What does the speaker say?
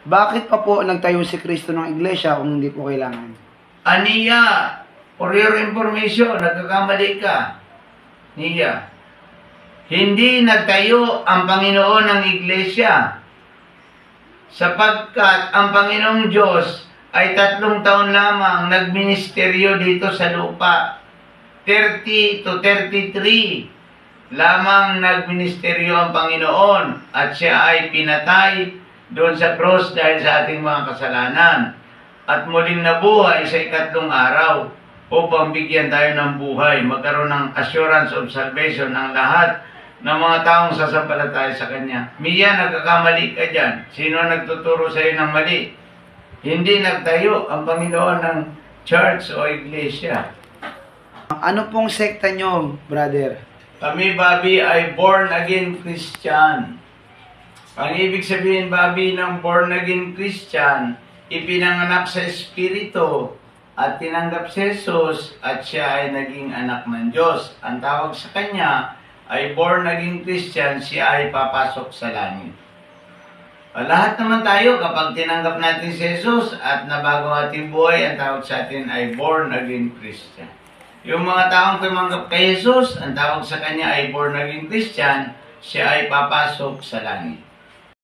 Bakit pa po nagtayo si Kristo ng iglesia kung hindi po kailangan? Aniya, for your information, nagkakamali ka. Niya, hindi nagtayo ang Panginoon ng iglesia sapagkat ang Panginoong Diyos ay 3 taon lamang nagministeryo dito sa lupa. 30 to 33 lamang nagministeryo ang Panginoon at siya ay pinatay doon sa cross dahil sa ating mga kasalanan at muling nabuhay sa 3 araw upang bigyan tayo ng buhay, magkaroon ng assurance of salvation ang lahat ng mga taong sasampalataya sa Kanya. Mia, nagkakamali ka dyan. Sino nagtuturo sa iyo ng mali? Hindi nagtayo ang Panginoon ng church o iglesia. Ano pong sekta nyo, brother? Kami, Bobby, ay born-again Christian. Ang ibig sabihin, Bobby, ng born-again Christian, ipinanganak sa Espiritu at tinanggap si Jesus at siya ay naging anak ng Diyos. Ang tawag sa Kanya ay born-again Christian, siya ay papasok sa langit. Lahat naman tayo, kapag tinanggap natin si Jesus at nabago ating buhay, ang tawag sa atin ay born-again Christian. Yung mga taong tumanggap kay Jesus, ang tawag sa Kanya ay born-again Christian, siya ay papasok sa langit.